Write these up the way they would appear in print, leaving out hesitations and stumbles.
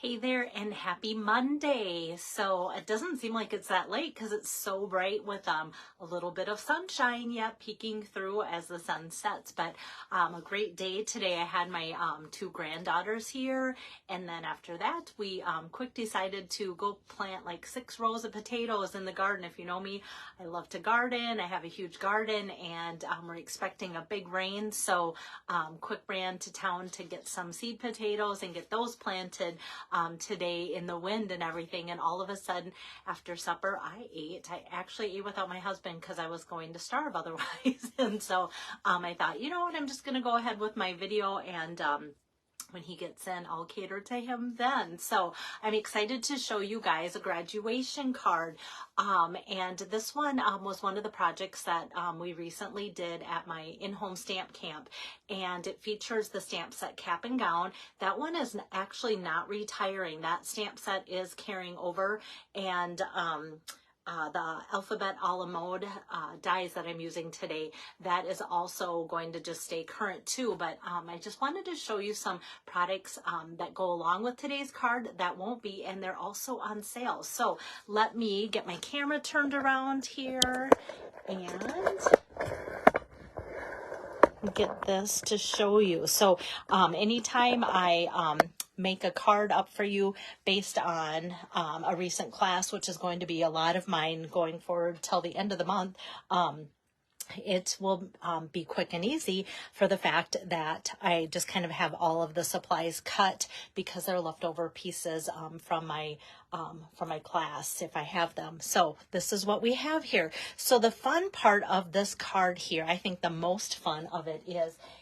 Hey there and happy Monday. So it doesn't seem like it's that late because it's so bright with a little bit of sunshine yet peeking through as the sun sets. But a great day today. I had my two granddaughters here, and then after that we quick decided to go plant like 6 rows of potatoes in the garden. If you know me, I love to garden. I have a huge garden, and we're expecting a big rain, so quick ran to town to get some seed potatoes and get those planted today in the wind and everything. And all of a sudden after supper I actually ate without my husband because I was going to starve otherwise. And so I thought, you know what, I'm just going to go ahead with my video, and when he gets in, I'll cater to him then. So I'm excited to show you guys a graduation card. And this one was one of the projects that we recently did at my in-home stamp camp. And it features the stamp set Cap and Gown. That one is actually not retiring. That stamp set is carrying over, and the alphabet a la mode dies that I'm using today, that is also going to just stay current too. But I just wanted to show you some products that go along with today's card that won't be, and they're also on sale. So let me get my camera turned around here and get this to show you. So anytime I make a card up for you based on a recent class, which is going to be a lot of mine going forward till the end of the month, it will be quick and easy for the fact that I just kind of have all of the supplies cut because they're leftover pieces from my class if I have them. So this is what we have here. So the fun part of this card here, I think the most fun of it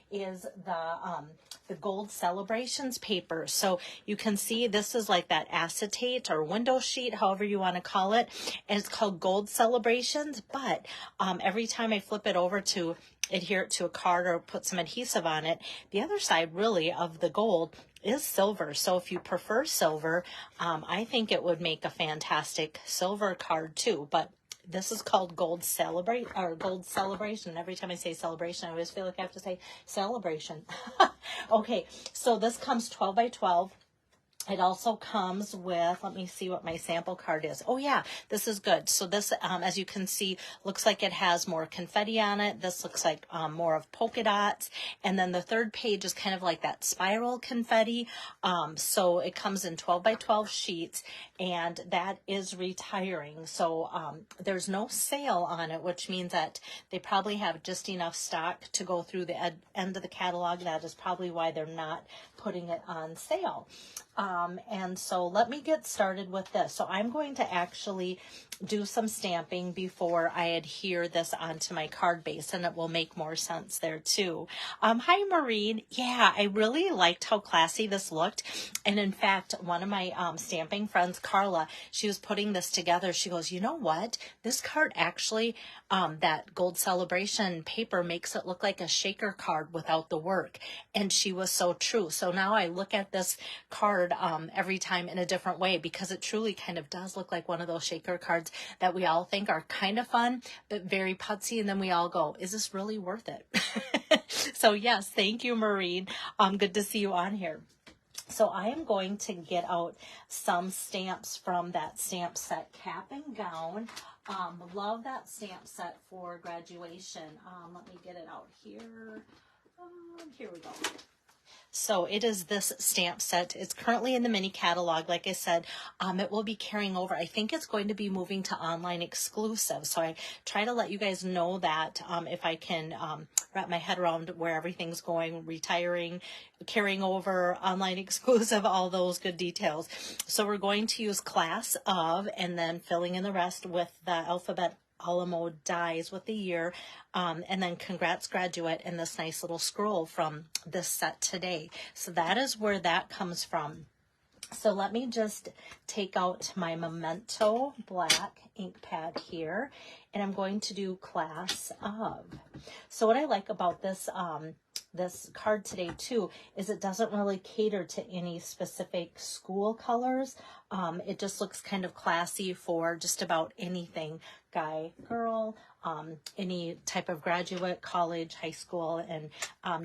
is the gold celebrations paper. So you can see this is like that acetate or window sheet, however you want to call it, and it's called Gold Celebrations. But every time I flip it over to adhere it to a card or put some adhesive on it, the other side really of the gold is silver. So if you prefer silver, I think it would make a fantastic silver card too. But this is called Gold Celebration. Every time I say celebration, I always feel like I have to say celebration. Okay, so this comes 12 by 12. It also comes with, let me see what my sample card is. Oh yeah, this is good. So this, as you can see, looks like it has more confetti on it. This looks like more of polka dots. And then the third page is kind of like that spiral confetti. So it comes in 12 by 12 sheets, and that is retiring. So there's no sale on it, which means that they probably have just enough stock to go through the end of the catalog. That is probably why they're not putting it on sale. And so let me get started with this. So I'm going to actually do some stamping before I adhere this onto my card base, and it will make more sense there too. Hi, Maureen. Yeah, I really liked how classy this looked. And in fact, one of my stamping friends, Carla, she was putting this together. She goes, you know what? This card actually, that Gold Celebration paper makes it look like a shaker card without the work. And she was so true. So now I look at this card every time in a different way, because it truly kind of does look like one of those shaker cards that we all think are kind of fun, but very putsy. And then we all go, is this really worth it? So yes, thank you, Maureen. Good to see you on here. So I am going to get out some stamps from that stamp set Cap and Gown. Love that stamp set for graduation. Let me get it out here. Here we go. So it is this stamp set. It's currently in the mini catalog. Like I said, it will be carrying over. I think it's going to be moving to online exclusive. So I try to let you guys know that if I can wrap my head around where everything's going, retiring, carrying over, online exclusive, all those good details. So we're going to use class of, and then filling in the rest with the alphabet a la mode dies with the year, and then congrats graduate, and this nice little scroll from this set today. So that is where that comes from. So let me just take out my Memento black ink pad here, and I'm going to do class of. So what I like about this this card today too is it doesn't really cater to any specific school colors. It just looks kind of classy for just about anything, guy, girl, any type of graduate, college, high school, and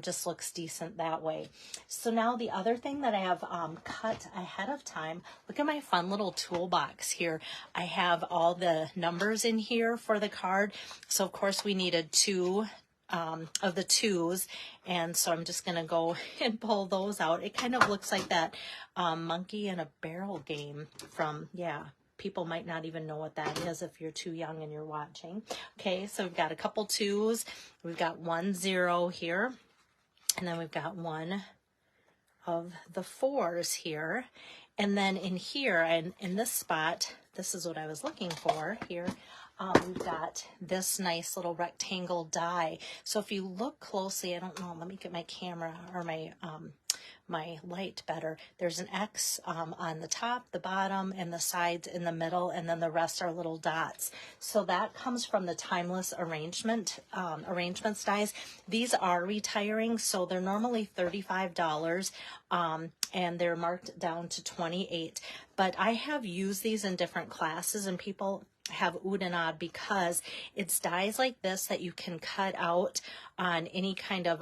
just looks decent that way. So now the other thing that I have cut ahead of time, look at my fun little toolbox here. I have all the numbers in here for the card. So of course we needed two of the twos, and so I'm just gonna go and pull those out. It kind of looks like that monkey in a barrel game from, yeah, people might not even know what that is if you're too young and you're watching. Okay, so we've got a couple twos, we've got 1 0 here, and then we've got one of the fours here, and then in here and in this spot, this is what I was looking for here. We've got this nice little rectangle die. So if you look closely, I don't know, let me get my camera or my light better. There's an X on the top, the bottom, and the sides in the middle, and then the rest are little dots. So that comes from the Timeless arrangements dies. These are retiring, so they're normally $35, and they're marked down to $28. But I have used these in different classes, and people have oohed and ahhed because it's dies like this that you can cut out on any kind of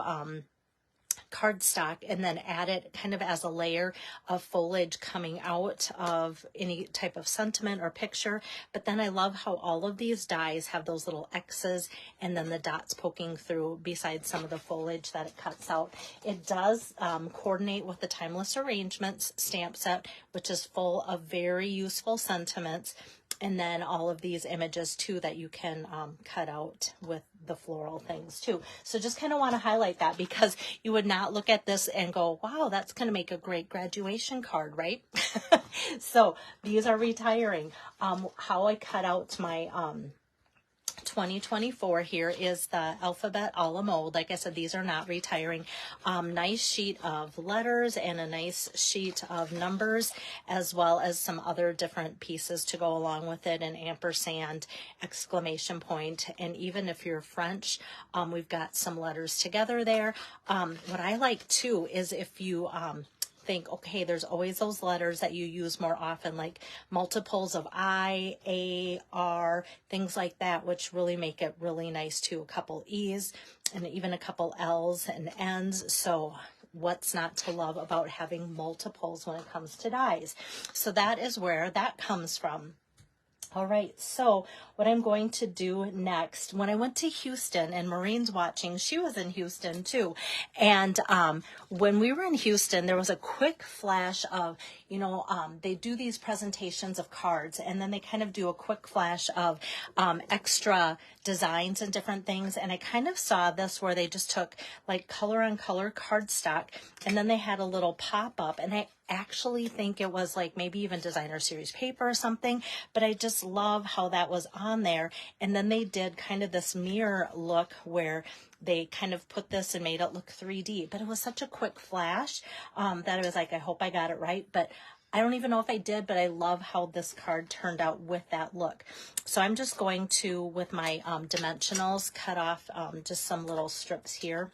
cardstock and then add it kind of as a layer of foliage coming out of any type of sentiment or picture. But then I love how all of these dies have those little X's and then the dots poking through besides some of the foliage that it cuts out. It does coordinate with the Timeless Arrangements stamp set, which is full of very useful sentiments. And then all of these images too that you can cut out with the floral things too. So just kind of want to highlight that because you would not look at this and go, wow, that's going to make a great graduation card, right? So these are retiring. How I cut out my 2024 here is the alphabet a la mode. Like I said, these are not retiring. Nice sheet of letters and a nice sheet of numbers, as well as some other different pieces to go along with it, an ampersand, exclamation point, and even if you're French, we've got some letters together there. What I like too is if you think, okay, there's always those letters that you use more often, like multiples of I, A, R, things like that, which really make it really nice too. A couple E's and even a couple L's and N's. So what's not to love about having multiples when it comes to dies? So that is where that comes from. All right, so what I'm going to do next, when I went to Houston, and Maureen's watching, she was in Houston too, and when we were in Houston, there was a quick flash of, they do these presentations of cards, and then they kind of do a quick flash of extra designs and different things, and I kind of saw this where they just took like color on color cardstock, and then they had a little pop-up, and I actually think it was like maybe even designer series paper or something, but I just love how that was on there. And then they did kind of this mirror look where they kind of put this and made it look 3D, but it was such a quick flash that I was like, I hope I got it right, but I don't even know if I did, but I love how this card turned out with that look. So I'm just going to, with my dimensionals, cut off just some little strips here.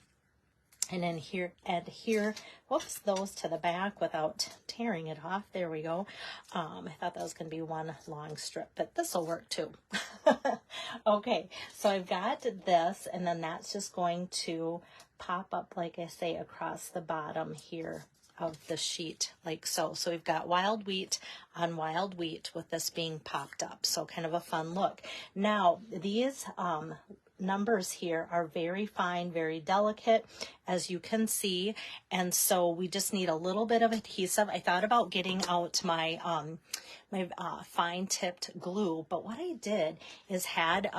And then here, add here, whoops, those to the back without tearing it off. There we go. I thought that was going to be one long strip, but this will work too. Okay, so I've got this, and then that's just going to pop up, like I say, across the bottom here of the sheet, like so. So we've got wild wheat on wild wheat with this being popped up. So kind of a fun look. Now, these numbers here are very fine, very delicate, as you can see, and so we just need a little bit of adhesive. I thought about getting out my fine tipped glue, but what I did is had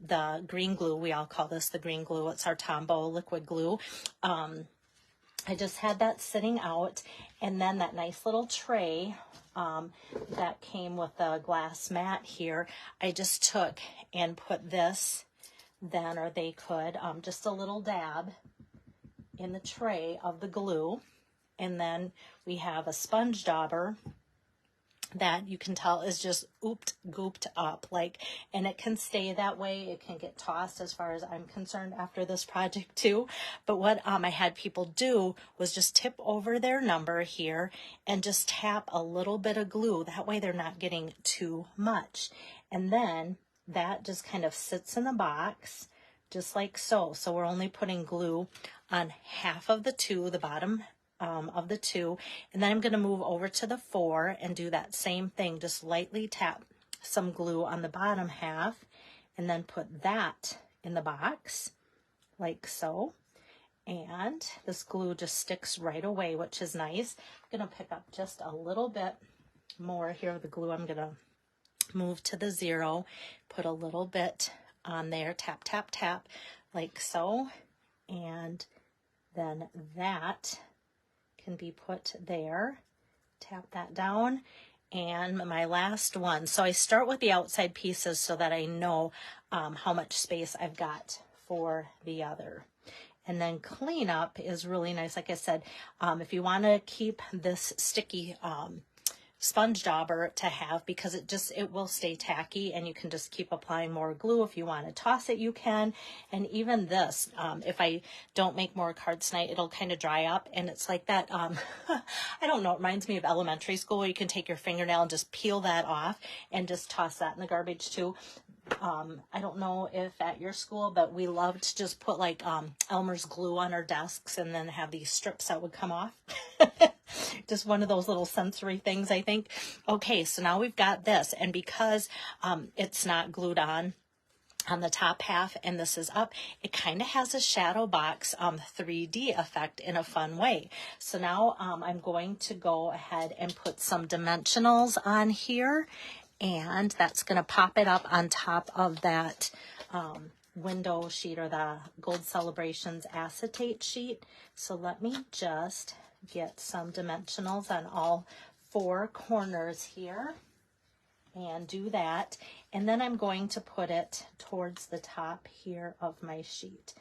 the green glue. We all call this the green glue. It's our Tombow liquid glue. I just had that sitting out, and then that nice little tray that came with the glass mat here, I just took and put this then, or they could, just a little dab in the tray of the glue. And then we have a sponge dauber that you can tell is just gooped up, like, and it can stay that way. It can get tossed as far as I'm concerned after this project too. But what I had people do was just tip over their number here and just tap a little bit of glue. That way they're not getting too much. And then that just kind of sits in the box just like so. So we're only putting glue on half of the 2, the bottom of the 2, and then I'm going to move over to the 4 and do that same thing. Just lightly tap some glue on the bottom half and then put that in the box like so. And this glue just sticks right away, which is nice. I'm going to pick up just a little bit more here of the glue. I'm going to move to the 0, put a little bit on there, tap, tap, tap, like so. And then that can be put there. Tap that down. And my last one. So I start with the outside pieces so that I know how much space I've got for the other. And then cleanup is really nice. Like I said, if you want to keep this sticky sponge dauber to have, because it will stay tacky, and you can just keep applying more glue. If you want to toss it, you can. And even this, if I don't make more cards tonight, it'll kind of dry up, and it's like that. I don't know, it reminds me of elementary school where you can take your fingernail and just peel that off and just toss that in the garbage too. I don't know if at your school, but we loved to just put like Elmer's glue on our desks and then have these strips that would come off. Just one of those little sensory things, I think. Okay, so now we've got this, and because it's not glued on the top half and this is up, it kind of has a shadow box 3D effect in a fun way. So now I'm going to go ahead and put some dimensionals on here, and that's going to pop it up on top of that window sheet, or the Gold Celebrations acetate sheet. So let me just get some dimensionals on all 4 corners here and do that. And then I'm going to put it towards the top here of my sheet.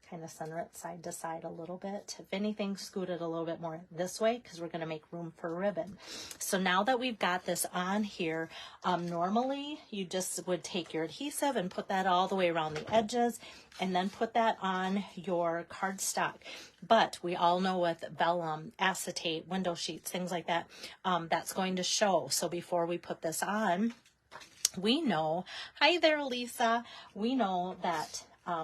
Kind of center it side to side a little bit. If anything, scoot it a little bit more this way, because we're going to make room for ribbon. So now that we've got this on here, normally you just would take your adhesive and put that all the way around the edges, and then put that on your cardstock. But we all know with vellum, acetate, window sheets, things like that, that's going to show. So before we put this on, we know, hi there, Lisa, we know that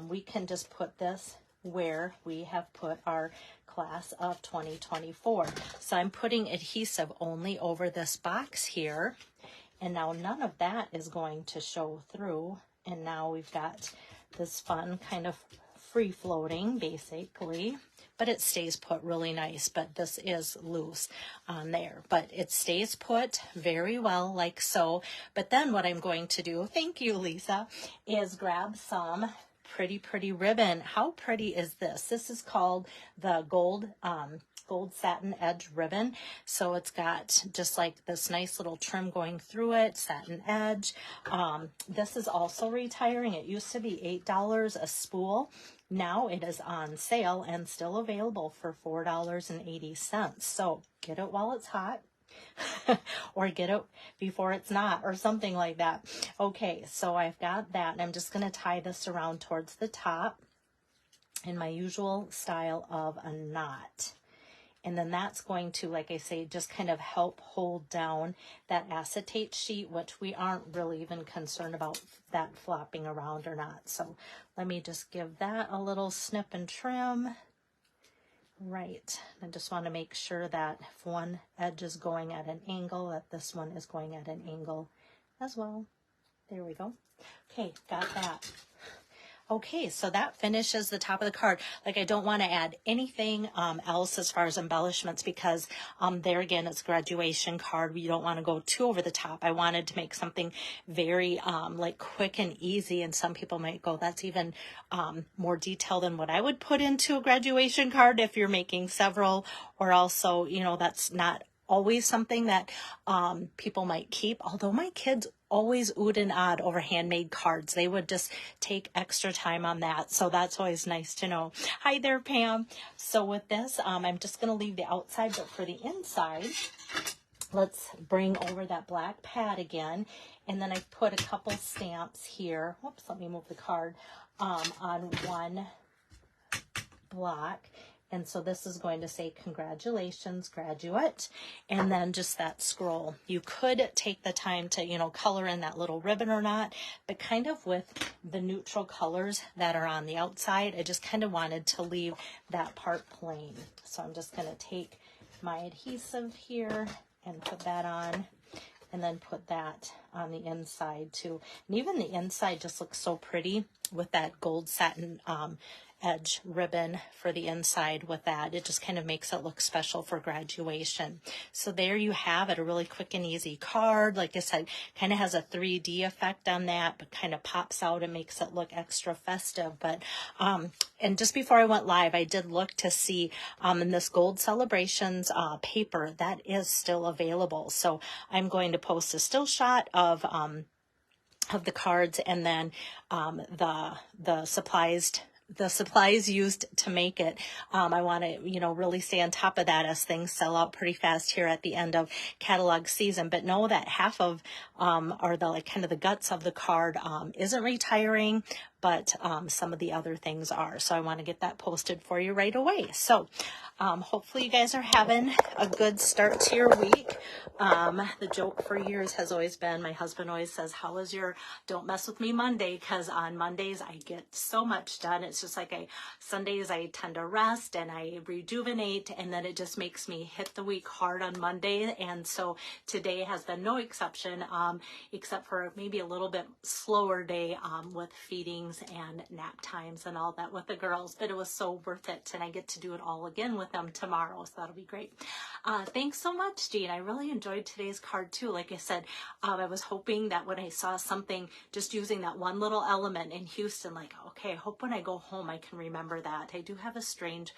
we can just put this where we have put our class of 2024. So I'm putting adhesive only over this box here, and now none of that is going to show through. And now we've got this fun kind of free floating, basically, but it stays put really nice. But this is loose on there, but it stays put very well, like so. But then what I'm going to do, thank you, Lisa, is grab some pretty ribbon. How pretty is this? This is called the gold satin edge ribbon. So it's got just like this nice little trim going through it, satin edge. This is also retiring. It used to be $8 a spool. Now it is on sale and still available for $4.80. So get it while it's hot. Or get it before it's not, or something like that. Okay, so I've got that, and I'm just going to tie this around towards the top in my usual style of a knot. And then that's going to, like I say, just kind of help hold down that acetate sheet, which we aren't really even concerned about that flopping around or not. So let me just give that a little snip and trim. Right, I just want to make sure that if one edge is going at an angle, that this one is going at an angle as well. There we go. Okay, got that. Okay, so that finishes the top of the card. Like, I don't want to add anything else as far as embellishments, because there again, it's a graduation card. You don't want to go too over the top. I wanted to make something very like quick and easy, and some people might go, that's even more detailed than what I would put into a graduation card if you're making several, or also, you know, that's not always something that people might keep. Although my kids always oohed and awed over handmade cards. They would just take extra time on that. So that's always nice to know. Hi there, Pam. So with this, I'm just going to leave the outside, but for the inside, let's bring over that black pad again. And then I put a couple stamps here. Whoops, let me move the card on one block. And so this is going to say, congratulations, graduate. And then just that scroll. You could take the time to, you know, color in that little ribbon or not, but kind of with the neutral colors that are on the outside, I just kind of wanted to leave that part plain. So I'm just going to take my adhesive here and put that on, and then put that on the inside too. And even the inside just looks so pretty with that gold satin edge ribbon for the inside with that. It just kind of makes it look special for graduation. So there you have it, a really quick and easy card. Like I said, kind of has a 3D effect on that, but kind of pops out and makes it look extra festive. But and just before I went live, I did look to see in this Gold Celebrations paper that is still available. So I'm going to post a still shot of the cards, and then the supplies used to make it. I want to, you know, really stay on top of that as things sell out pretty fast here at the end of catalog season. But know that half of, or the like kind of the guts of the card isn't retiring, but some of the other things are. So I want to get that posted for you right away. So hopefully you guys are having a good start to your week. The joke for years has always been, my husband always says, how was your don't mess with me Monday? Because on Mondays I get so much done. It's just like Sundays I tend to rest and I rejuvenate, and then it just makes me hit the week hard on Monday. And so today has been no exception, except for maybe a little bit slower day with feedings and nap times and all that with the girls, but it was so worth it, and I get to do it all again with them tomorrow, so that'll be great. Thanks so much, Jean. I really enjoyed today's card too. Like I said, I was hoping that when I saw something just using that one little element in Houston, like, okay, I hope when I go home I can remember that. I do have a strange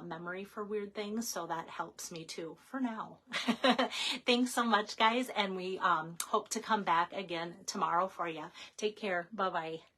memory for weird things, so that helps me too for now. Thanks so much, guys, and we hope to come back again tomorrow for you. Take care. Bye-bye.